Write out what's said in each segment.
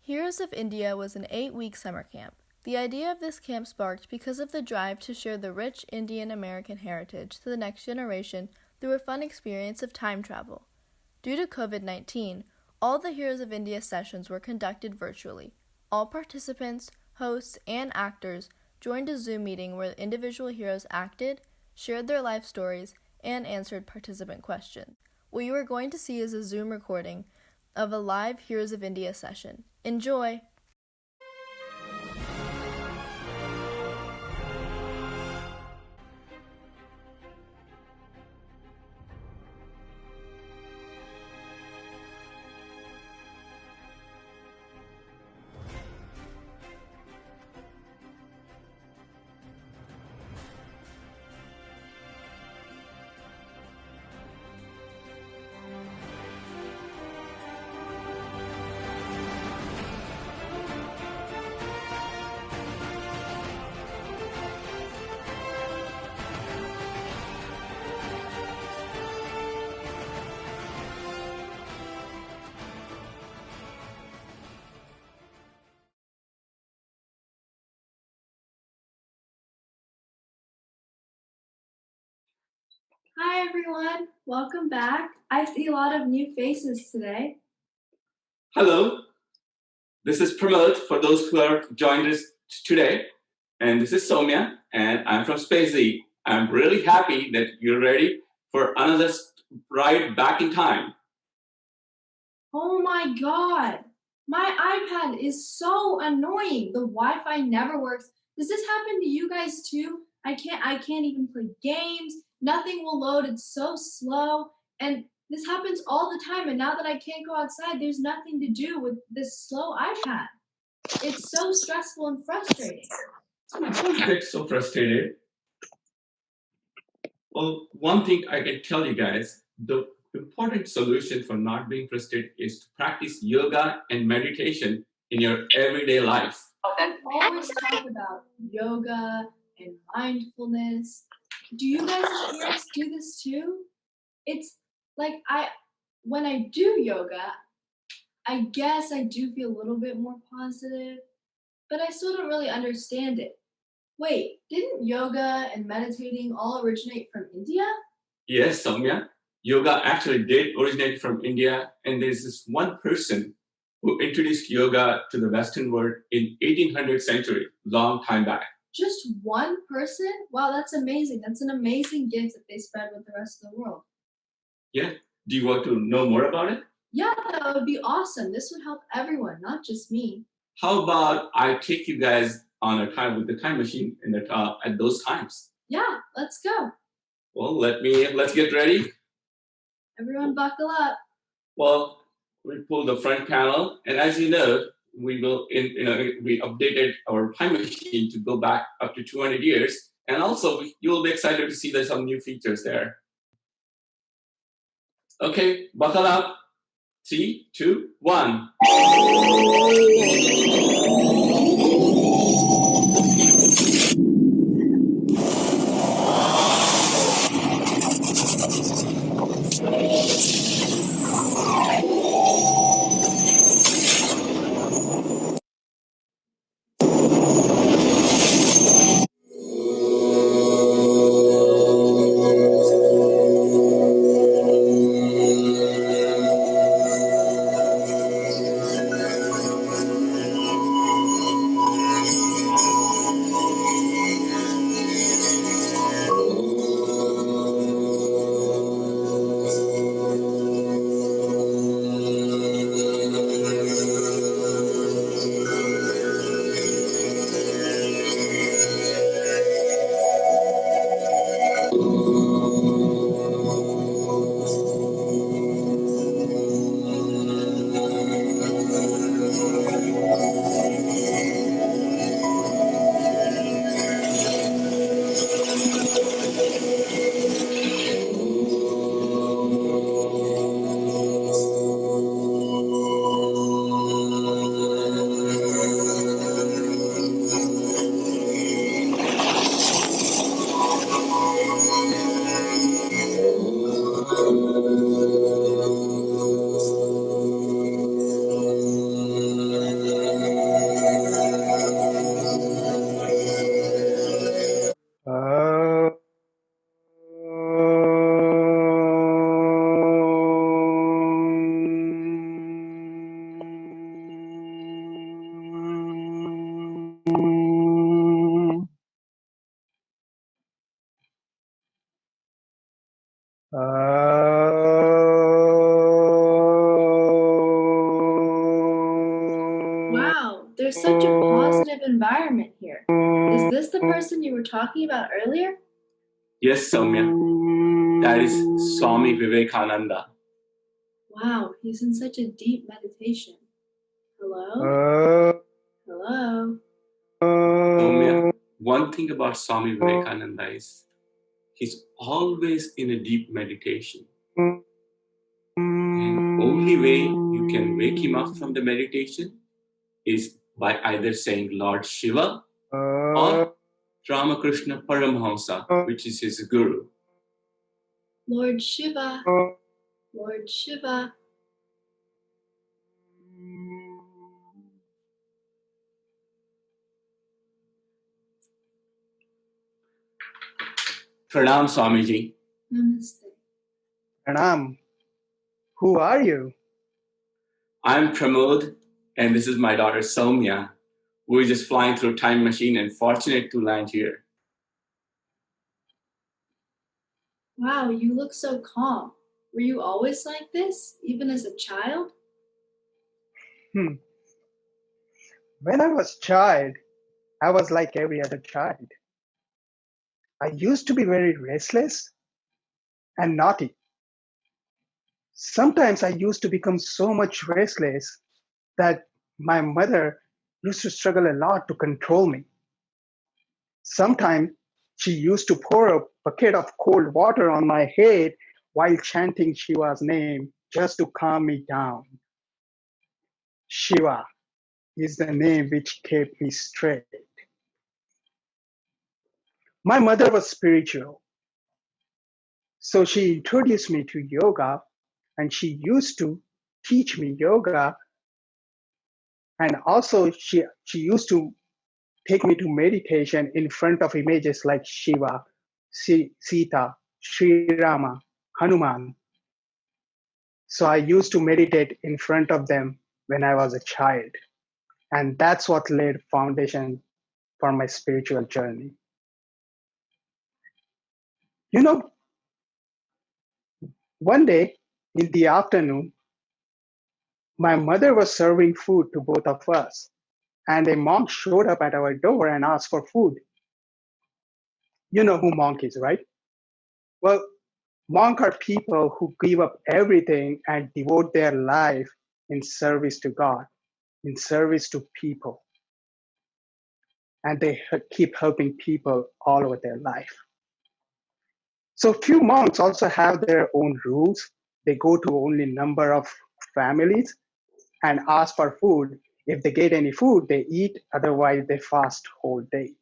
Heroes of India was an 8-week summer camp. The idea of this camp sparked because of the drive to share the rich Indian American heritage to the next generation through a fun experience of time travel. Due to COVID-19, all the Heroes of India sessions were conducted virtually. All participants, hosts, and actors joined a Zoom meeting where individual heroes acted, shared their life stories, and answered participant questions. What you are going to see is a Zoom recording of a live Heroes of India session. Enjoy! Hi everyone, welcome back. I see a lot of new faces today. Hello, this is Pramod for those who are joined us today. And this is Soumya, and I'm from Space-Z. I'm really happy that you're ready for another ride back in time. Oh my god, my iPad is so annoying. The Wi-Fi never works. Does this happen to you guys too? I can't even play games. Nothing will load. It's so slow. And this happens all the time. And now that I can't go outside, there's nothing to do with this slow iPad. It's so stressful and frustrating. Don't get so frustrated. Well, one thing I can tell you guys, the important solution for not being frustrated is to practice yoga and meditation in your everyday life. Always talk about yoga and mindfulness. Do you guys' parents do this too? It's like when I do yoga, I guess I do feel a little bit more positive, but I still don't really understand it. Wait, didn't yoga and meditating all originate from India? Yes, Soumya. Yoga actually did originate from India, and there's this one person who introduced yoga to the Western world in 1800th century, long time back. Just one person? Wow, that's amazing. That's an amazing gift that they spread with the rest of the world. Yeah. Do you want to know more about it? Yeah, that would be awesome. This would help everyone, not just me. How about I take you guys on a time with the time machine in the at those times? Yeah, let's go. Well, let's get ready. Everyone buckle up. Well, we pull the front panel, and as you know, we updated our time machine to go back up to 200 years, and also you'll be excited to see there's some new features there. Okay, buckle up. 3, 2, 1. Wow, there's such a positive environment here. Is this the person you were talking about earlier? Yes, Soumya. That is Swami Vivekananda. Wow, he's in such a deep meditation. Hello? Hello? Soumya, one thing about Swami Vivekananda is he's always in a deep meditation. And only way you can wake him up from the meditation is by either saying Lord Shiva or Ramakrishna Paramhamsa, which is his guru. Lord Shiva, Lord Shiva. Pranam Swamiji. Namaste. Pranam. Who are you? I'm Pramod, and this is my daughter Soumya. We're just flying through a time machine and fortunate to land here. Wow, you look so calm. Were you always like this, even as a child? When I was a child, I was like every other child. I used to be very restless and naughty. Sometimes I used to become so much restless that my mother used to struggle a lot to control me. Sometimes she used to pour a bucket of cold water on my head while chanting Shiva's name just to calm me down. Shiva is the name which kept me straight. My mother was spiritual, so she introduced me to yoga, and she used to teach me yoga, and also she used to take me to meditation in front of images like Shiva, Sita, Sri Rama, Hanuman. So I used to meditate in front of them when I was a child, and that's what laid foundation for my spiritual journey. You know, one day in the afternoon, my mother was serving food to both of us, and a monk showed up at our door and asked for food. You know who monk is, right? Well, monk are people who give up everything and devote their life in service to God, in service to people. And they keep helping people all over their life. So few monks also have their own rules. They go to only number of families and ask for food. If they get any food, they eat. Otherwise, they fast whole day.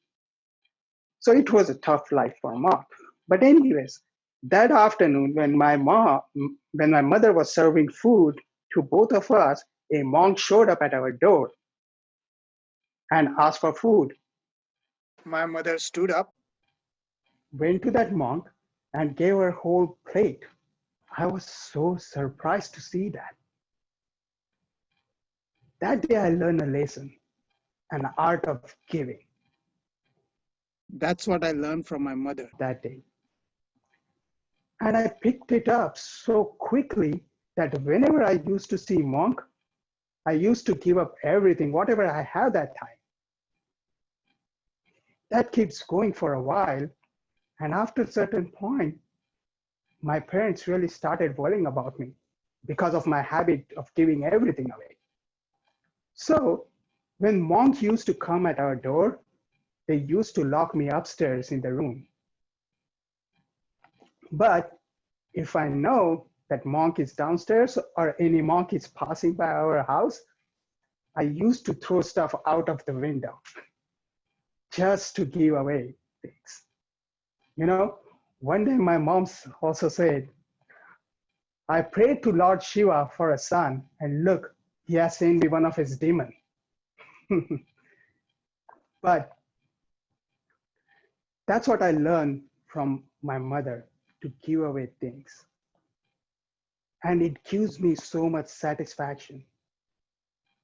So it was a tough life for monk. But anyways, that afternoon when my mother was serving food to both of us, a monk showed up at our door and asked for food. My mother stood up, went to that monk, and gave her whole plate. I was so surprised to see that. That day I learned a lesson, an art of giving. That's what I learned from my mother that day. And I picked it up so quickly that whenever I used to see monk, I used to give up everything, whatever I had that time. That keeps going for a while. And after a certain point, my parents really started worrying about me because of my habit of giving everything away. So when monk used to come at our door, they used to lock me upstairs in the room. But if I know that monk is downstairs or any monk is passing by our house, I used to throw stuff out of the window just to give away things. You know, one day my mom also said, I prayed to Lord Shiva for a son, and look, he has sent me one of his demons. But that's what I learned from my mother, to give away things. And it gives me so much satisfaction.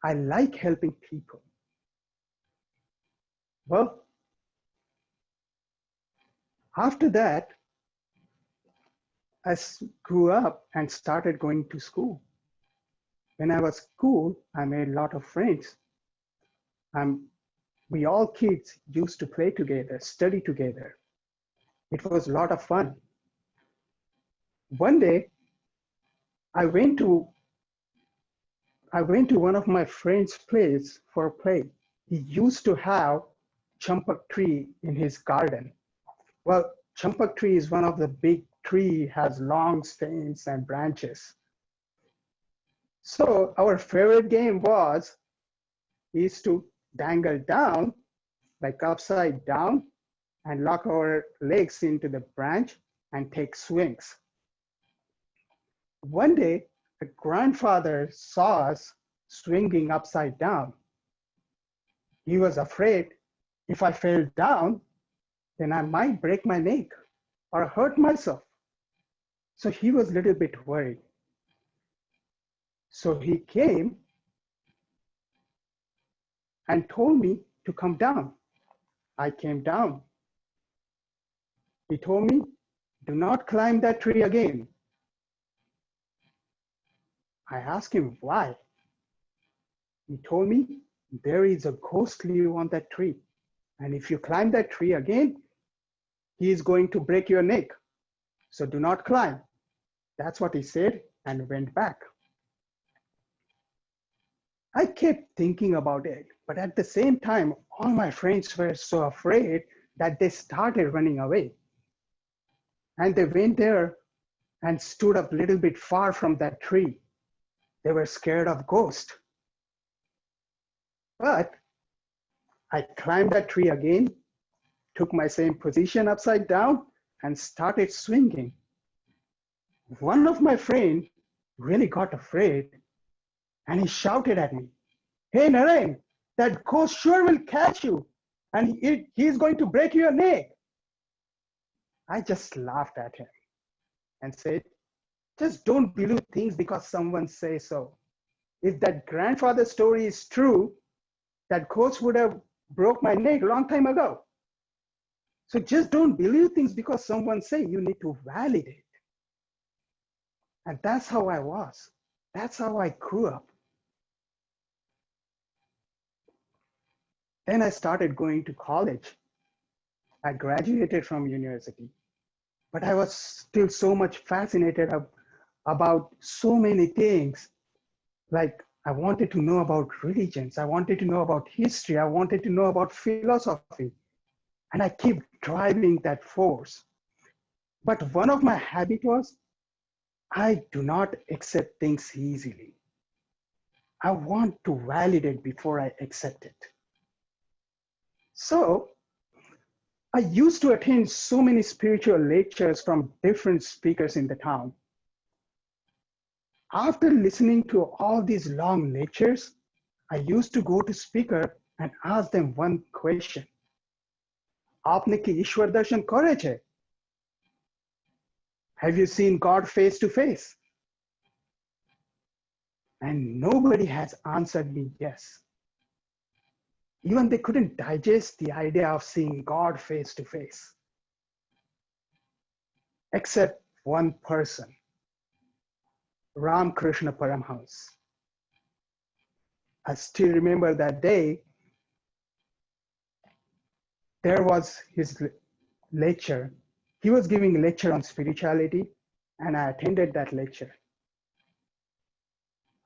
I like helping people. Well, after that, grew up and started going to school. When I was school, I made a lot of friends. We all kids used to play together, study together. It was a lot of fun. One day, I went to one of my friend's place for play. He used to have champak tree in his garden. Well, champak tree is one of the big tree, has long stems and branches. So our favorite game is to dangle down, like upside down, and lock our legs into the branch and take swings. One day, a grandfather saw us swinging upside down. He was afraid if I fell down, then I might break my neck or hurt myself. So he was a little bit worried. So he came and told me to come down. I came down. He told me, do not climb that tree again. I asked him why. He told me, there is a ghost live on that tree. And if you climb that tree again, he is going to break your neck. So do not climb. That's what he said and went back. I kept thinking about it, but at the same time, all my friends were so afraid that they started running away. And they went there and stood up a little bit far from that tree. They were scared of ghosts. But I climbed that tree again, took my same position upside down, and started swinging. One of my friends really got afraid, and he shouted at me, "Hey, Narayan, that ghost sure will catch you, and he's going to break your neck." I just laughed at him and said, just don't believe things because someone says so. If that grandfather story is true, that ghost would have broke my neck a long time ago. So just don't believe things because someone say. You need to validate. And that's how I was. That's how I grew up. Then I started going to college. I graduated from university, but I was still so much fascinated about so many things. Like I wanted to know about religions. I wanted to know about history. I wanted to know about philosophy. And I keep driving that force. But one of my habits was, I do not accept things easily. I want to validate before I accept it. So I used to attend so many spiritual lectures from different speakers in the town. After listening to all these long lectures, I used to go to speaker and ask them one question. आपने कि ईश्वर दर्शन करे छे? Have you seen God face to face? And nobody has answered me yes. Even they couldn't digest the idea of seeing God face to face. Except one person, Ram Krishna Paramhans. I still remember that day. There was his lecture. He was giving a lecture on spirituality, and I attended that lecture.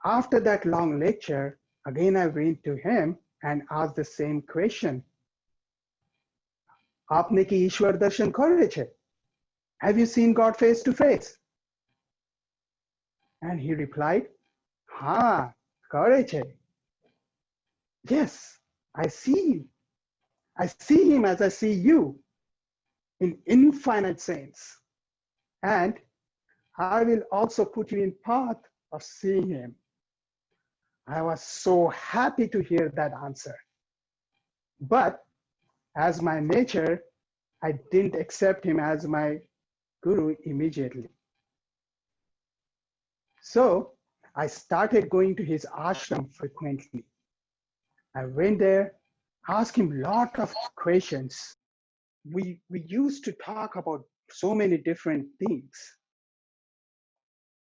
After that long lecture, again I went to him and asked the same question. आपने कि ईश्वर दर्शन करे छे? Have you seen God face to face? And he replied, हाँ, करे छे. Yes, I see you. I see him as I see you, in infinite sense. And I will also put you in path of seeing him. I was so happy to hear that answer. But as my nature, I didn't accept him as my guru immediately. So I started going to his ashram frequently. I went there, asked him a lot of questions. We used to talk about so many different things.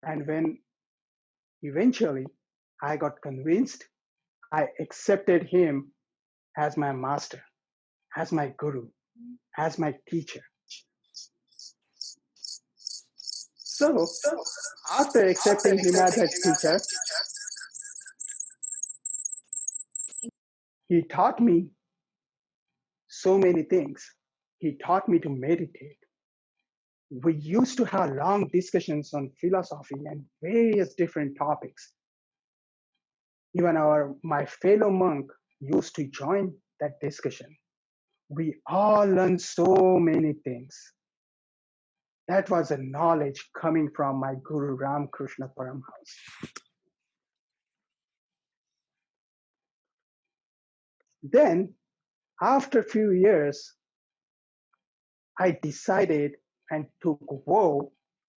And when eventually I got convinced, I accepted him as my master, as my guru, as my teacher. So after accepting him as a teacher, he taught me so many things. He taught me to meditate. We used to have long discussions on philosophy and various different topics. Even my fellow monk used to join that discussion. We all learned so many things. That was a knowledge coming from my Guru Ramakrishna Paramhans. Then, after a few years, I decided and took vow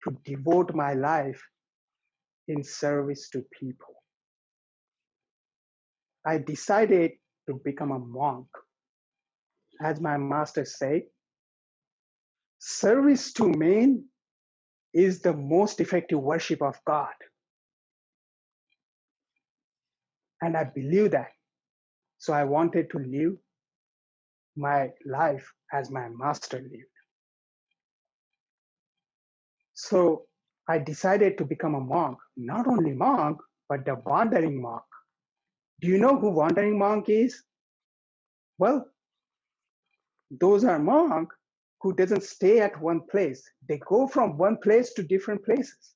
to devote my life in service to people. I decided to become a monk. As my master said, service to men is the most effective worship of God. And I believe that. So I wanted to live my life as my master lived. So I decided to become a monk, not only monk, but the wandering monk. Do you know who wandering monk is? Well, those are monks who doesn't stay at one place. They go from one place to different places.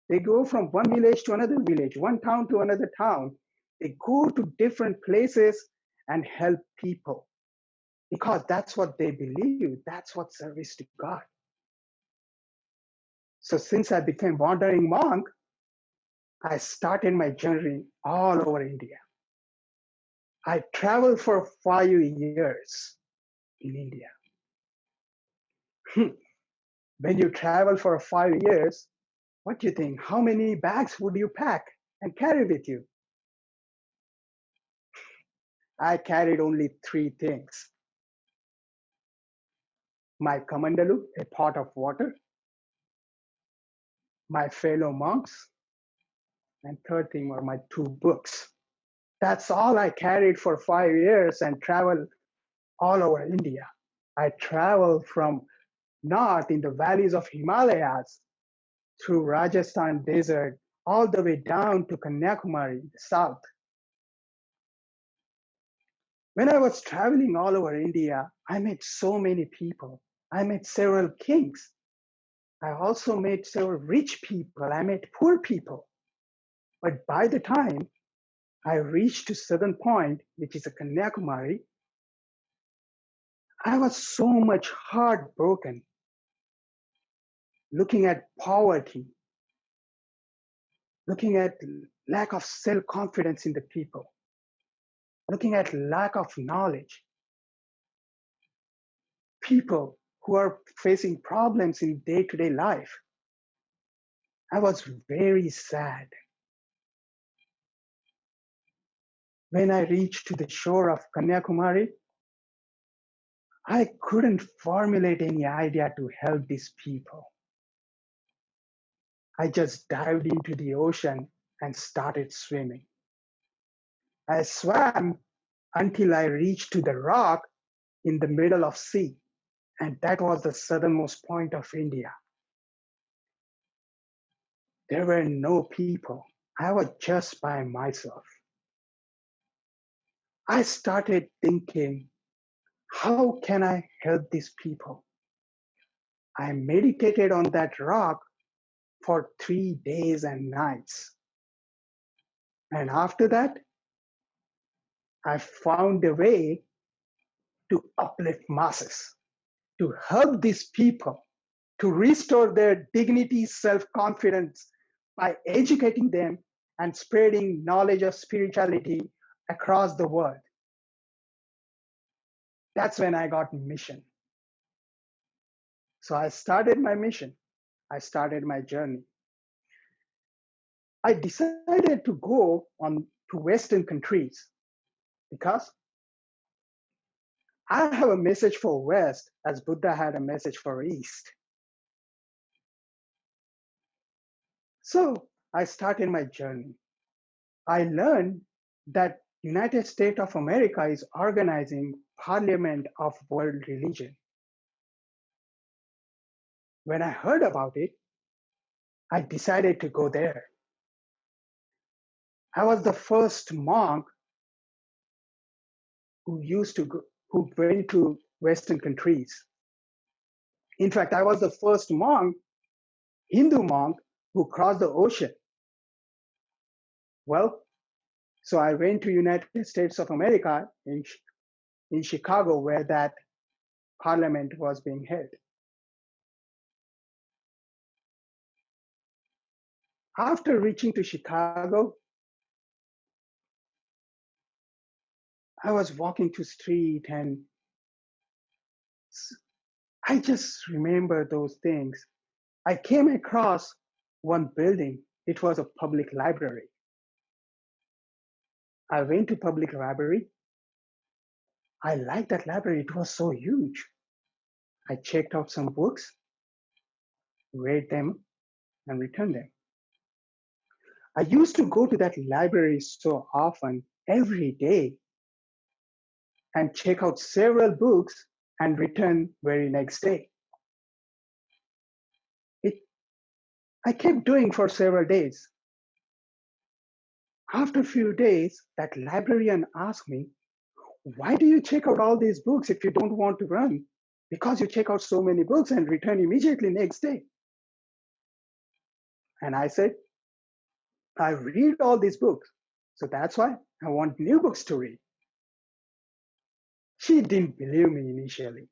They go from one village to another village, one town to another town. They go to different places and help people because that's what they believe. That's what service to God. So since I became wandering monk, I started my journey all over India. I traveled for 5 years in India. When you travel for 5 years, what do you think? How many bags would you pack and carry with you? I carried only 3 things. My kamandalu, a pot of water, my fellow monks, and third thing were my 2 books. That's all I carried for 5 years and traveled all over India. I traveled from north in the valleys of Himalayas through Rajasthan desert, all the way down to Kanyakumari, the south. When I was traveling all over India, I met so many people. I met several kings. I also met several rich people. I met poor people. But by the time I reached to southern point, which is a Kanyakumari, I was so much heartbroken looking at poverty, looking at lack of self-confidence in the people, looking at lack of knowledge. People who are facing problems in day-to-day life. I was very sad. When I reached to the shore of Kanyakumari, I couldn't formulate any idea to help these people. I just dived into the ocean and started swimming. I swam until I reached to the rock in the middle of sea, and that was the southernmost point of India. There were no people. I was just by myself. I started thinking, how can I help these people? I meditated on that rock for 3 days and nights. And after that, I found a way to uplift masses, to help these people, to restore their dignity, self-confidence by educating them and spreading knowledge of spirituality across the world. That's when I got mission. So I started my mission. I started my journey. I decided to go on to Western countries because I have a message for West as Buddha had a message for East. So I started my journey. I learned that United States of America is organizing Parliament of World Religion. When I heard about it, I decided to go there. I was the first monk who went to Western countries. In fact, I was the first monk, Hindu monk, who crossed the ocean. Well, so I went to United States of America in Chicago, where that parliament was being held. After reaching to Chicago, I was walking to street and I just remember those things. I came across one building. It was a public library. I went to public library. I liked that library. It was so huge. I checked out some books, read them, and returned them. I used to go to that library so often, every day, and check out several books and return very next day. I kept doing for several days. After a few days, that librarian asked me, why do you check out all these books if you don't want to run? Because you check out so many books and return immediately next day. And I said, I read all these books, so that's why I want new books to read. She didn't believe me initially.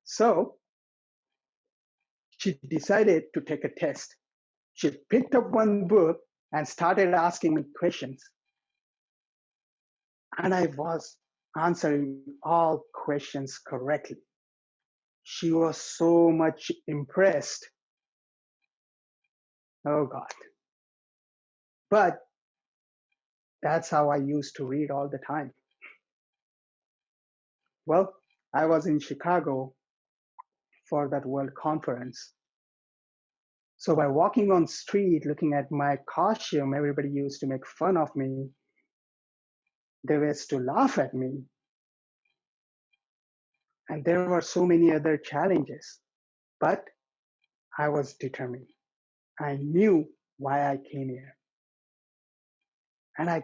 So she decided to take a test. She picked up one book and started asking me questions. And I was answering all questions correctly. She was so much impressed. Oh God. But that's how I used to read all the time. Well, I was in Chicago for that World Conference. So by walking on street, looking at my costume, everybody used to make fun of me. They used to laugh at me. And there were so many other challenges, but I was determined. I knew why I came here. And I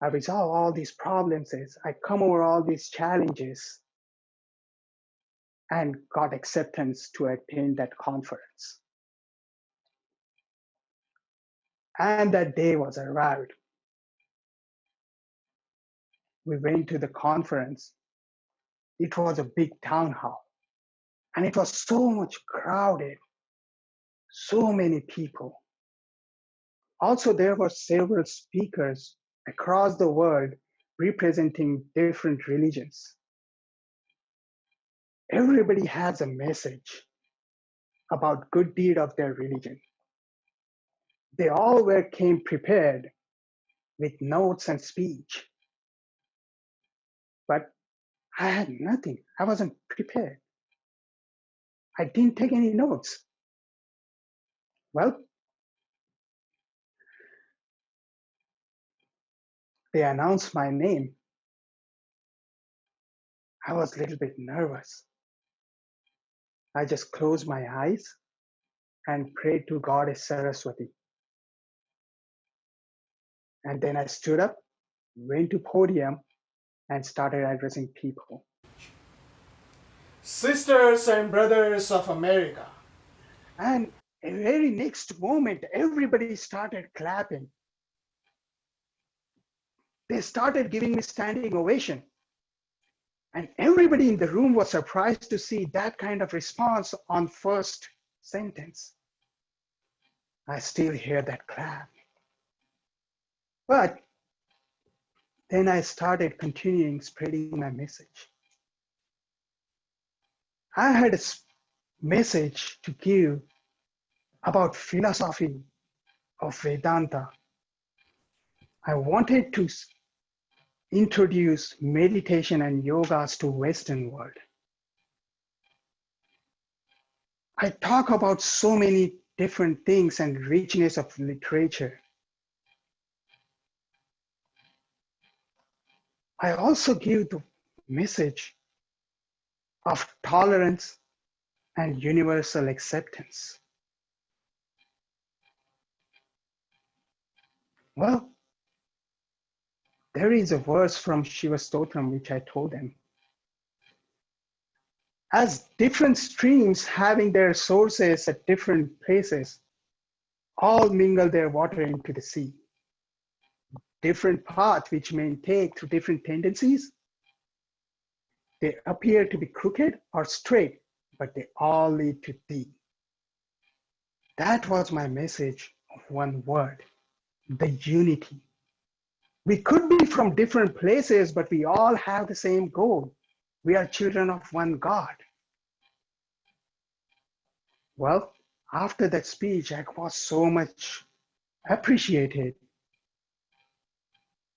resolved all these problems. I come over all these challenges and got acceptance to attend that conference. And that day was arrived. We went to the conference. It was a big town hall. And it was so much crowded, so many people. Also, there were several speakers across the world representing different religions. Everybody has a message about good deed of their religion. They all came prepared with notes and speech. But I had nothing. I wasn't prepared. I didn't take any notes. Well, they announced my name. I was a little bit nervous. I just closed my eyes and prayed to Goddess Saraswati. And then I stood up, went to podium, and started addressing people. Sisters and brothers of America. And the very next moment, everybody started clapping. They started giving me standing ovation. And everybody in the room was surprised to see that kind of response on first sentence. I still hear that clap. But then I started continuing spreading my message. I had a message to give about philosophy of Vedanta. I wanted to introduce meditation and yogas to Western world. I talk about so many different things and richness of literature. I also give the message of tolerance and universal acceptance. Well, there is a verse from Shiva Stotram which I told them. As different streams having their sources at different places, all mingle their water into the sea. Different paths which may take through different tendencies, they appear to be crooked or straight, but they all lead to thee. That was my message of one word, the unity. We could be from different places, but we all have the same goal. We are children of one God. Well, after that speech, I was so much appreciated.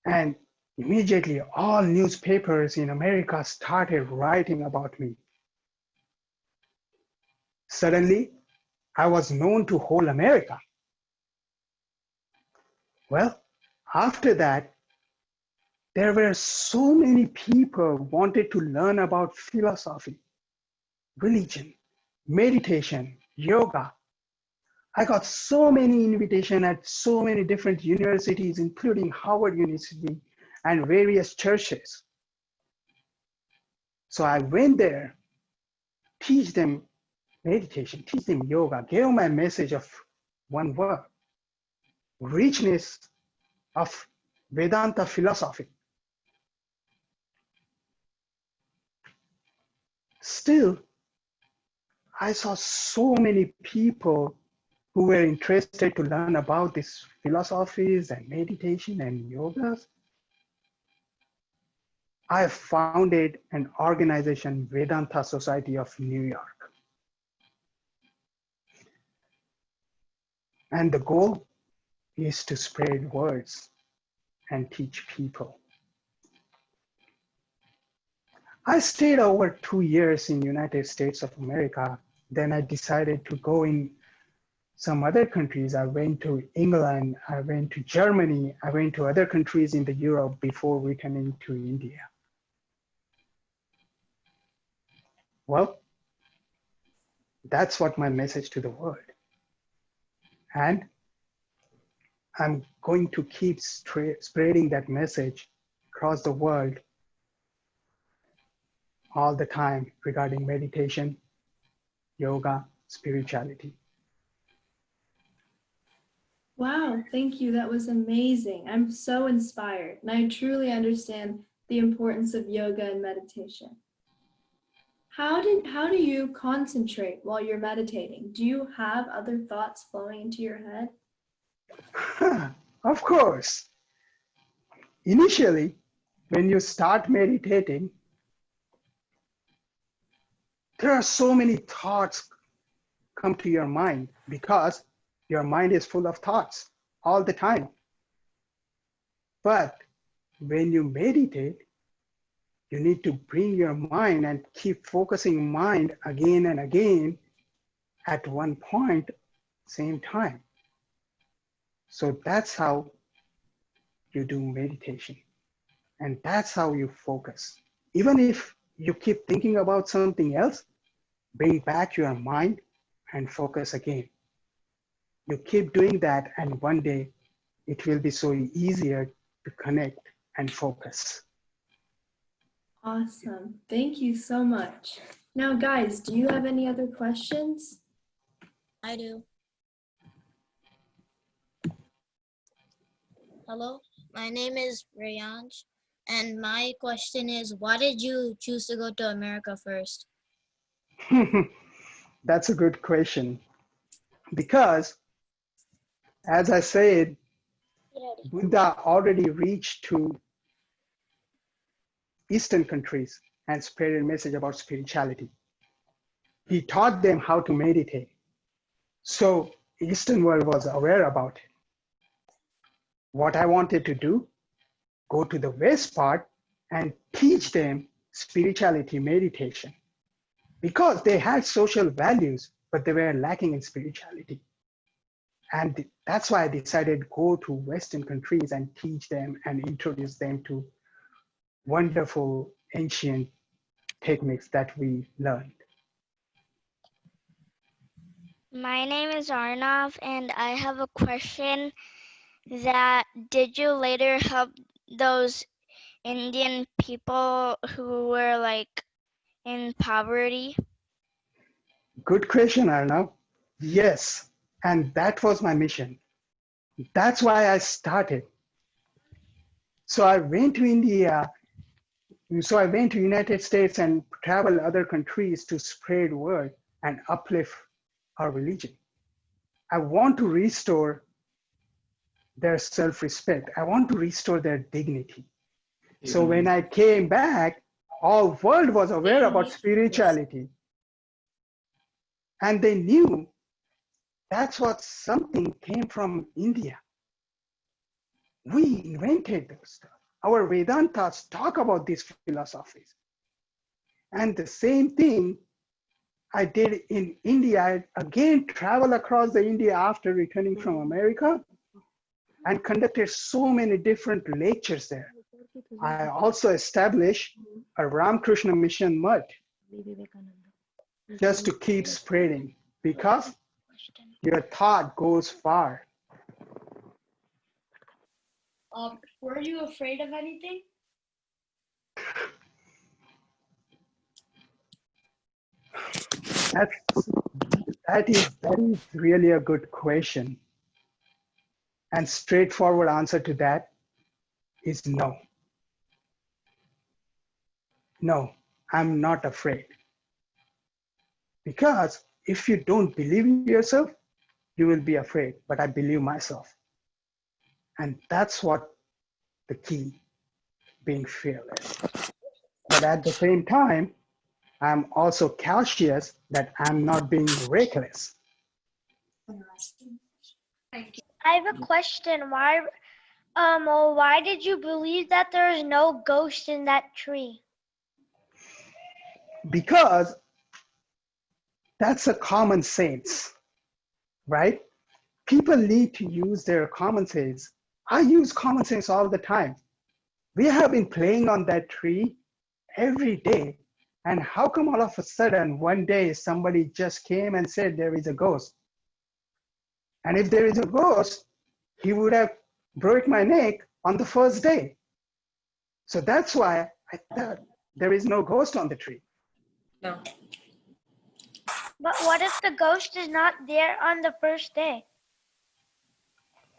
And immediately all newspapers in America started writing about me. Suddenly, I was known to whole America. Well, after that, there were so many people wanted to learn about philosophy, religion, meditation, yoga. I got so many invitations at so many different universities, including Howard University and various churches. So I went there, teach them meditation, teach them yoga, gave my message of one word, richness of Vedanta philosophy. Still, I saw so many people who were interested to learn about these philosophies and meditation and yogas. I founded an organization, Vedanta Society of New York. And the goal is to spread words and teach people. I stayed over 2 years in United States of America. Then I decided to go in some other countries. I went to England, I went to Germany, I went to other countries in the Europe before returning to India. Well, that's what my message to the world. And I'm going to keep spreading that message across the world all the time regarding meditation, yoga, spirituality. Wow, thank you. That was amazing. I'm so inspired, and I truly understand the importance of yoga and meditation. How do you concentrate while you're meditating? Do you have other thoughts flowing into your head? Of course. Initially, when you start meditating, there are so many thoughts come to your mind because your mind is full of thoughts all the time. But when you meditate, you need to bring your mind and keep focusing mind again and again at one point, same time. So that's how you do meditation. And that's how you focus. Even if you keep thinking about something else, bring back your mind and focus again. You keep doing that, and one day it will be so easier to connect and focus. Awesome. Thank you so much. Now, guys, do you have any other questions? I do. Hello, my name is Rayanj, and my question is, why did you choose to go to America first? That's a good question. Because, as I said, Buddha already reached to Eastern countries and spread a message about spirituality. He taught them how to meditate. So Eastern world was aware about it. What I wanted to do, go to the West part and teach them spirituality, meditation, because they had social values, but they were lacking in spirituality. And that's why I decided go to Western countries and teach them and introduce them to wonderful ancient techniques that we learned. My name is Arnav, and I have a question that did you later help those Indian people who were like in poverty? Good question, Arnav. Yes, and that was my mission. That's why I started. So I went to India. So I went to United States and travel other countries to spread word and uplift our religion. I want to restore their self-respect. I want to restore their dignity. So when I came back, all world was aware about spirituality. And they knew that's what something came from India. We invented those stuff. Our Vedantas talk about these philosophies. And the same thing I did in India. I again traveled across the India after returning from America and conducted so many different lectures there. I also established a Ramakrishna Mission Mutt just to keep spreading because your thought goes far. Were you afraid of anything? That is really a good question. And straightforward answer to that is no. No, I'm not afraid. Because if you don't believe in yourself, you will be afraid, but I believe myself. And that's what the key, being fearless. But at the same time, I'm also cautious that I'm not being reckless. Thank you. I have a question. Why did you believe that there is no ghost in that tree? Because that's a common sense, right? People need to use their common sense. I use common sense all the time. We have been playing on that tree every day. And how come all of a sudden one day somebody just came and said there is a ghost? And if there is a ghost, he would have broke my neck on the first day. So that's why I thought there is no ghost on the tree. No. But what if the ghost is not there on the first day?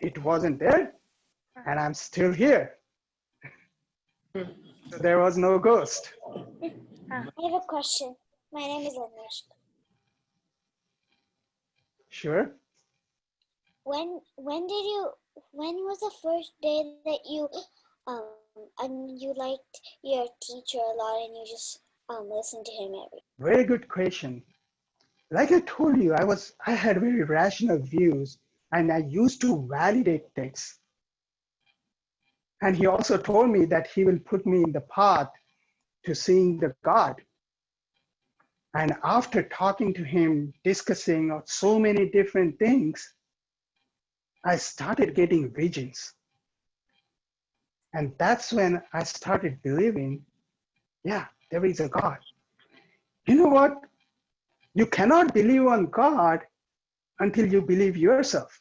It wasn't there, and I'm still here. So there was no ghost. I have a question. My name is Agnieszka. Sure. When was the first day that you and you liked your teacher a lot and you just listened to him every? Very good question. Like I told you, I had very rational views and I used to validate things. And he also told me that he will put me in the path to seeing the God. And after talking to him, discussing so many different things, I started getting visions. And that's when I started believing, yeah, there is a God. You know what? You cannot believe on God until you believe yourself.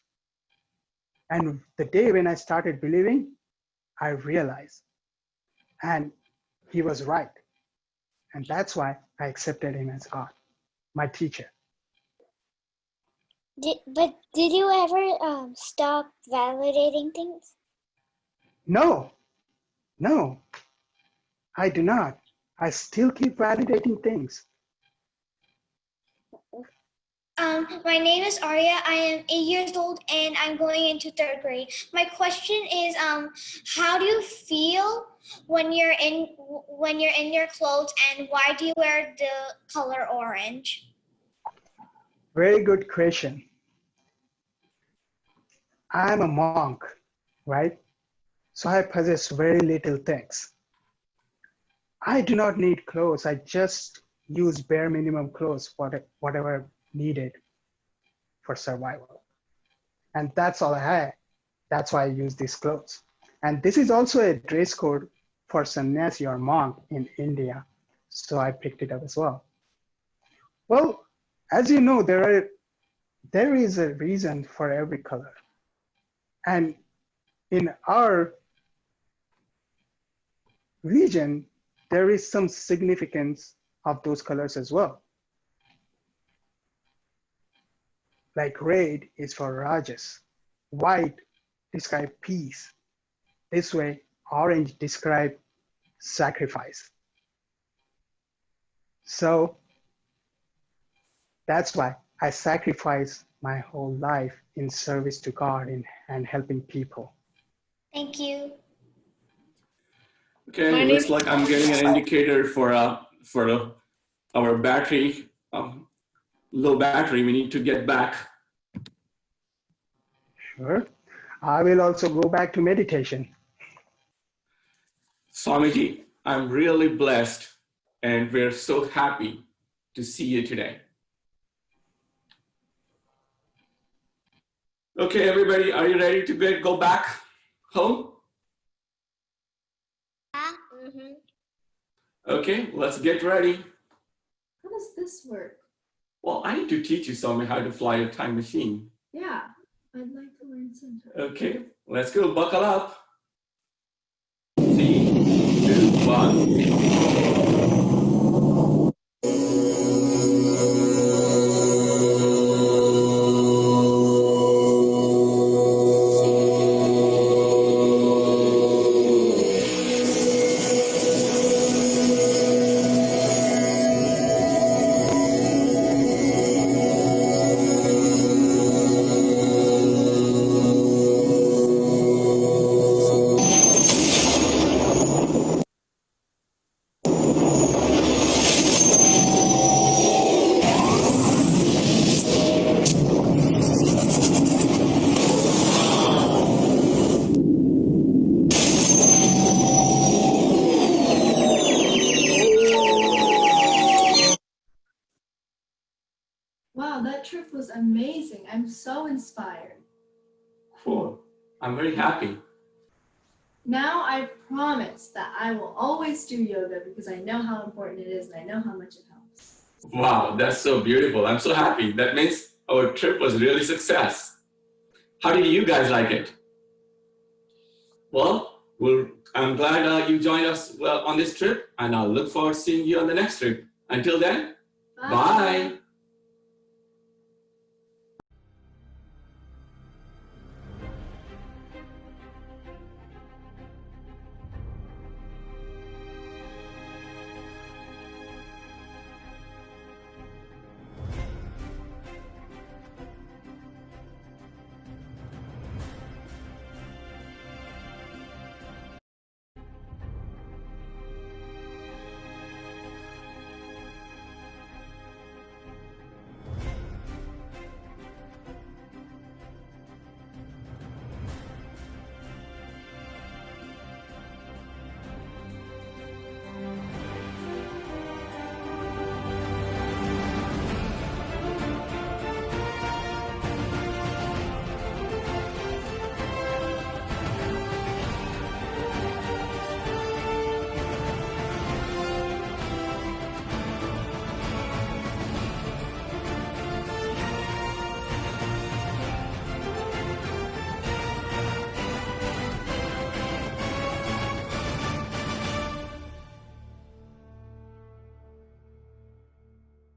And the day when I started believing, I realized, and he was right. And that's why I accepted him as God, my teacher. Did you ever stop validating things? No, I do not. I still keep validating things. My name is Arya. I am 8 years old and I'm going into 3rd grade. My question is, how do you feel when you're in your clothes, and why do you wear the color orange? Very good question. I'm a monk, right? So I possess very little things. I do not need clothes. I just use bare minimum clothes for whatever needed for survival. And that's all I had. That's why I use these clothes. And this is also a dress code for sannyasi or monk in India. So I picked it up as well. Well, as you know, there is a reason for every color. And in our region, there is some significance of those colors as well. Like red is for Rajas, white describe peace. This way, orange describe sacrifice. So that's why I sacrifice my whole life in service to God and helping people. Thank you. Okay, My looks name- like I'm getting an indicator for our battery, low battery. We need to get back. Sure. I will also go back to meditation. Swamiji, I'm really blessed and we're so happy to see you today. Okay, everybody, are you ready to go back home? Mm-hmm. Okay, let's get ready. How does this work? Well, I need to teach you something how to fly a time machine. Yeah, I'd like to learn sometime. Okay, let's go. Buckle up. 3, 2, 1. Wow, that trip was amazing. I'm so inspired. Cool. I'm very happy. Now I promise that I will always do yoga because I know how important it is and I know how much it helps. Wow, that's so beautiful. I'm so happy. That means our trip was really a success. How did you guys like it? Well, I'm glad you joined us on this trip, and I'll look forward to seeing you on the next trip. Until then, bye.